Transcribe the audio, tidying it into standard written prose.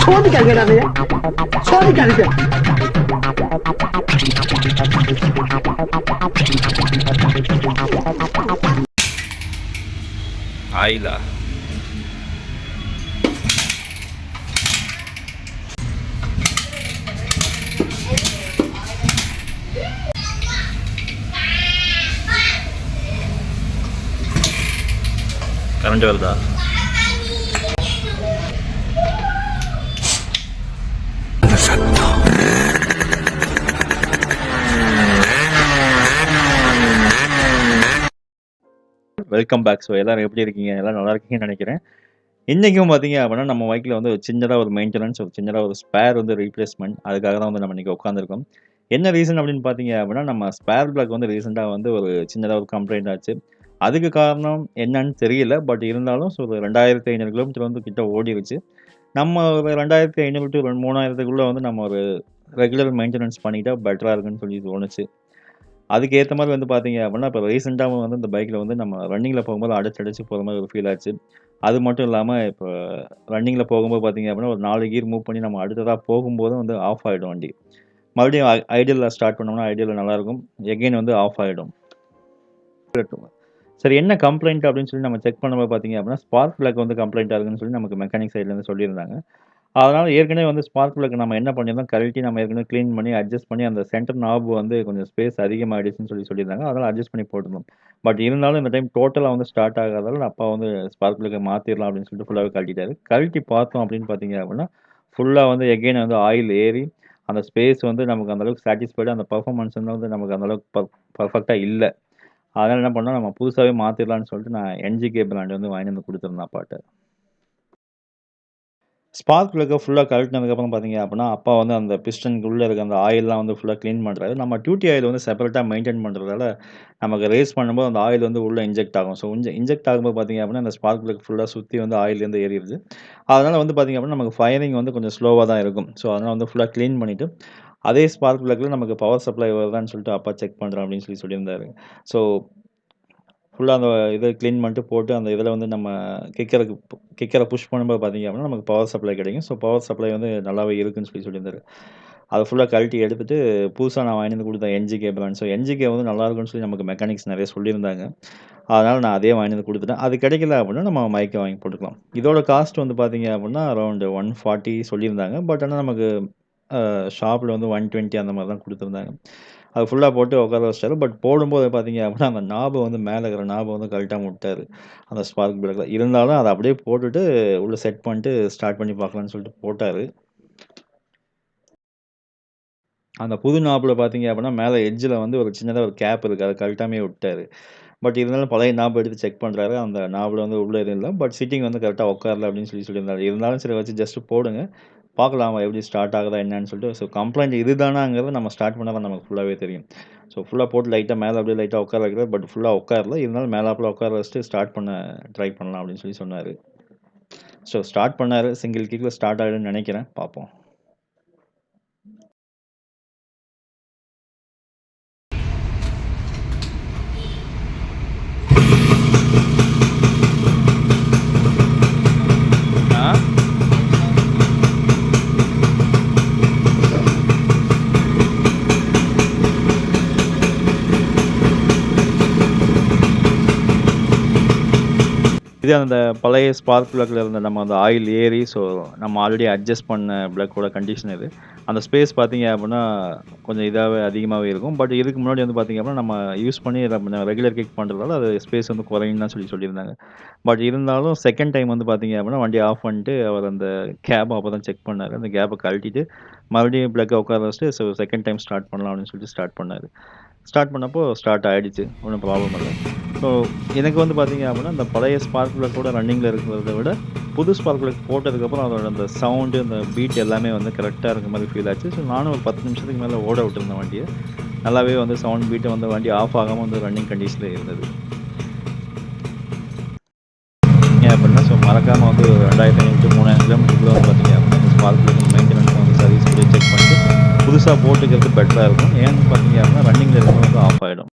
சோதிக்காதீங்க அதைய சோதிக்காதீங்க. ஆயிலா கரண்ட் வருதா? Welcome back. ஸோ எல்லாரும் எப்படி இருக்கீங்க? எல்லாம் நல்லா இருக்கீங்கன்னு நினைக்கிறேன். இன்றைக்கும் பார்த்தீங்க அப்படின்னா நம்ம பைக்கில் வந்து சின்னதாக ஒரு மெயின்டெனன்ஸ், ஒரு சின்னதாக ஒரு ஸ்பேர் வந்து ரீப்ளேஸ்மெண்ட், அதுக்காக தான் வந்து நம்ம இன்றைக்கி உட்காந்துருக்கோம். என்ன ரீசன் அப்படின்னு பார்த்தீங்க அப்படின்னா, நம்ம ஸ்பேர் பிளக் வந்து ரீசெண்டாக வந்து ஒரு சின்னதாக ஒரு கம்ப்ளைண்ட் ஆச்சு. அதுக்கு காரணம் என்னன்னு தெரியல. பட் இருந்தாலும் ஸோ ஒரு 2500 கிலோமீட்டர் வந்து கிட்ட ஓடிருச்சு. நம்ம ஒரு 2500 டு 3000க்குள்ளே வந்து நம்ம ஒரு ரெகுலர் மெயின்டெனன்ஸ் பண்ணிட்டா பெட்டராக இருக்குன்னு சொல்லி தோணுச்சு. அதுக்கு ஏற்ற மாதிரி வந்து பார்த்தீங்க அப்படின்னா, இப்போ ரீசெண்டாக வந்து இந்த பைக்கில் வந்து நம்ம ரன்னிங்கில் போகும்போது அடிச்சு போகிற மாதிரி ஒரு ஃபீல் ஆச்சு. அது மட்டும் இல்லாமல் இப்போ ரன்னிங்கில் போகும்போது பார்த்தீங்க அப்படின்னா, ஒரு 4 கியர் மூவ் பண்ணி நம்ம அடுத்ததாக போகும்போதும் வந்து ஆஃப் ஆகிடும் வண்டி. மறுபடியும் ஐடியலில் ஸ்டார்ட் பண்ணோம்னா ஐடியலில் நல்லாயிருக்கும். எகெயின் வந்து ஆஃப் ஆகிடும். சரி, என்ன கம்ப்ளைண்ட் அப்படின்னு சொல்லி நம்ம செக் பண்ணும்போது பார்த்தீங்க அப்படின்னா, ஸ்பார்க் பிளக் வந்து கம்ப்ளைண்ட்டாக இருக்குன்னு சொல்லி நமக்கு மெக்கானிக் சைட்லேருந்து சொல்லியிருந்தாங்க. அதனால ஏற்கனவே வந்து ஸ்பார்க் பிளக் நம்ம என்ன பண்ணியிருந்தோம், கழட்டி நம்ம ஏற்கனவே கிளீன் பண்ணி அட்ஜஸ்ட் பண்ணி அந்த சென்டர் நாப் வந்து கொஞ்சம் ஸ்பேஸ் அதிகமாகிடுச்சுன்னு சொல்லியிருந்தாங்க. அதனால அட்ஜஸ்ட் பண்ணி போட்டிருந்தோம். பட் இருந்தாலும் இந்த டைம் டோட்டலாக வந்து ஸ்டார்ட் ஆகாததால அப்பா வந்து ஸ்பார்க் பிளக்கை மாற்றிடலாம் அப்படின்னு சொல்லிட்டு ஃபுல்லாகவே கழட்டிட்டாரு. கழட்டி பார்த்தோம் அப்படின்னு பார்த்தீங்க அப்படின்னா, ஃபுல்லாக வந்து எகெயின் வந்து ஆயில் ஏறி அந்த ஸ்பேஸ் வந்து நமக்கு அந்தளவுக்கு சாட்டிஸ்ஃபைடு, அந்த பர்ஃபார்மன்ஸ் வந்து நமக்கு அந்தளவுக்கு பர்ஃபெக்டாக இல்லை. அதனால என்ன பண்ணோம், நம்ம புதுசாகவே மாற்றிடலான்னு சொல்லிட்டு நான் என்ஜிகே பிராண்ட் வந்து வாங்கிட்டு வந்து கொடுத்துருந்தேன் அப்பாட்ட. ஸ்பார்க் பிளக்கை ஃபுல்லாக கழட்டினதுக்கப்புறம் பார்த்தீங்க அப்படின்னா, அப்பா வந்து அந்த பிஸ்டனுக்கு உள்ளே இருக்க அந்த ஆயில்லாம் வந்து ஃபுல்லாக க்ளீன் பண்ணுறாரு. நம்ம டியூட்டி ஆயில் வந்து செப்பரேட்டாக மெயின்டைன் பண்ணுறதால, நமக்கு ரேஸ் பண்ணும்போது அந்த ஆயில் வந்து உள்ளே இன்ஜெக்ட் ஆகும். ஸோ இன்ஜெக்ட் ஆகும்போது பார்த்தீங்க அப்படின்னா, அந்த ஸ்பார்க் பிளக் ஃபுல்லாக சுற்றி வந்து ஆயிலேருந்து ஏறிடுது. அதனால் வந்து பார்த்தீங்க அப்படின்னா, நமக்கு ஃபயரிங் வந்து கொஞ்சம் ஸ்லோவாக தான் இருக்கும். ஸோ அதனால் வந்து ஃபுல்லாக க்ளீன் பண்ணிவிட்டு, அதே ஸ்பார்க் பிளக்கில் நமக்கு பவர் சப்ளை வருதான்னு சொல்லிட்டு அப்பா செக் பண்ணுறேன் அப்படின்னு சொல்லியிருந்தாரு. ஸோ ஃபுல்லாக அந்த இதை க்ளீன் பண்ணிட்டு போட்டு அந்த இதில் வந்து நம்ம கிக்கரை புஷ் பண்ணும்போது பார்த்தீங்க அப்படின்னா நமக்கு பவர் சப்ளை கிடைக்கும். ஸோ பவர் சப்ளை வந்து நல்லாவே இருக்குன்னு சொல்லியிருந்தாரு. அதை ஃபுல்லாக கழட்டி எடுத்துட்டு புதுசாக நான் வாங்கிட்டு வந்து கொடுத்தேன் என்ஜிகே பிராண்ட். ஸோ என்ஜிகே வந்து நல்லாயிருக்குன்னு சொல்லி நமக்கு மெக்கானிக்ஸ் நிறைய சொல்லியிருந்தாங்க. அதனால் நான் அதே வாங்கிட்டு வந்து கொடுத்துட்டேன். அது கிடைக்கல அப்படின்னா நம்ம மைக்கை வாங்கி போட்டுக்கலாம். இதோட காஸ்ட் வந்து பார்த்தீங்க அப்படின்னா அரௌண்ட் 140 சொல்லியிருந்தாங்க. பட் ஆனால் நமக்கு ஷாப்பில் வந்து 120 அந்த மாதிரி தான் கொடுத்துருந்தாங்க. அது ஃபுல்லாக போட்டு உட்கார வச்சிட்டாரு. பட் போடும்போது பார்த்தீங்க அப்படின்னா, அந்த நாப வந்து மேலே இருக்கிற நாப வந்து கழட்டாம விட்டாரு. அந்த ஸ்பார்க் பிளக்ல. இருந்தாலும் அத அப்படியே போட்டுட்டு உள்ள செட் பண்ணிட்டு ஸ்டார்ட் பண்ணி பார்க்கலான்னு சொல்லிட்டு போட்டாரு. அந்த புது நாப்ல பார்த்தீங்க அப்படின்னா, மேல எட்ஜ்ல வந்து ஒரு சின்னதா ஒரு கேப் இருக்கு. அத கழட்டாமயே விட்டாரு. பட் இருந்தாலும் பழைய நாப் எடுத்து செக் பண்றாரு. அந்த நாப்ல வந்து உள்ள எதுவும் இல்ல. பட் சிட்டிங் வந்து கரெக்ட்டா உட்காரல அப்படின்னு சொல்லியிருந்தாரு. இருந்தாலும் சரி வச்சு ஜஸ்ட் போடுங்க. பார்க்கலாம் எப்படி ஸ்டார்ட் ஆகுதா என்னன்னு சொல்லிட்டு. ஸோ கம்ப்ளைண்ட் இதுதானாங்கிறத நம்ம ஸ்டார்ட் பண்ணா தான் நமக்கு ஃபுல்லாவே தெரியும். ஸோ ஃபுல்லா போட்டு லைட்டா மேல அப்படியே லைட்டா உட்கார வைக்கிறார். பட் ஃபுல்லா உட்காரல. இருந்தாலும் மேலாப்புல உட்கார வச்சுட்டு ஸ்டார்ட் பண்ண ட்ரை பண்ணலாம் அப்படின்னு சொன்னாரு. ஸோ ஸ்டார்ட் பண்ணாரு. சிங்கிள் கிக்ல ஸ்டார்ட் ஆயிடும்னு நினைக்கிறேன். பார்ப்போம். இது அந்த பழைய ஸ்பார்க் பிளக்ல இருந்த நம்ம அந்த ஆயில் ஏறி ஸோ நம்ம ஆல்ரெடி அட்ஜஸ்ட் பண்ண பிளக்கோட கண்டிஷன் இது. அந்த ஸ்பேஸ் பார்த்தீங்க அப்படின்னா கொஞ்சம் இதாகவே அதிகமாகவே இருக்கும். பட் இதுக்கு முன்னாடி வந்து பார்த்தீங்க அப்படின்னா நம்ம யூஸ் பண்ணி ரெகுலர் கிக் பண்ணுறதால அது ஸ்பேஸ் வந்து குறையுன்னு தான் சொல்லியிருந்தாங்க. பட் இருந்தாலும் செகண்ட் டைம் வந்து பார்த்தீங்க அப்படின்னா வண்டியை ஆஃப் பண்ணிட்டு அவர் அந்த கேப்பை அப்போ தான் செக் பண்ணார். அந்த கேப்பை கழட்டிட்டு மறுபடியும் பிளக்கை உட்கார வச்சுட்டு ஸோ செகண்ட் டைம் ஸ்டார்ட் பண்ணலாம் அப்படின்னு சொல்லிட்டு ஸ்டார்ட் பண்ணார். ஸ்டார்ட் பண்ணப்போ ஸ்டார்ட் ஆகிடுச்சு. ஒன்றும் ப்ராப்ளம் இல்லை. ஸோ எனக்கு வந்து பார்த்தீங்க அப்படின்னா அந்த பழைய ஸ்பார்க் பிளக் கூட ரன்னிங்கில் இருக்கிறத விட புது ஸ்பார்க் பிளக் போட்டதுக்கப்புறம் அதோட அந்த சவுண்டு அந்த பீட் எல்லாமே வந்து கரெக்டாக இருக்க மாதிரி ஃபீல் ஆச்சு. ஸோ நானும் ஒரு 10 நிமிஷத்துக்கு மேலே ஓட விட்டுருந்தேன் வண்டியை. நல்லாவே வந்து சவுண்ட் பீட்டை வந்து வண்டி ஆஃப் ஆகாமல் வந்து ரன்னிங் கண்டிஷனில் இருந்தது. ஏன் அப்படின்னா ஸோ மறக்காமல் வந்து 2500 to 3000 கிலோமீட்டருக்குள்ள வந்து பார்த்தீங்க அப்படின்னா அந்த ஸ்பார்க் பிளக் மெயின்டெனன்ஸ் வந்து சர்வீஸ் கூட செக் பண்ணிட்டு புதுசாக போட்டுக்கிறது பெட்டராக இருக்கும். ஏன்னு பார்த்தீங்க அப்படின்னா ரன்னிங்கில் இருக்கிறது வந்து ஆஃப் ஆகிடும்.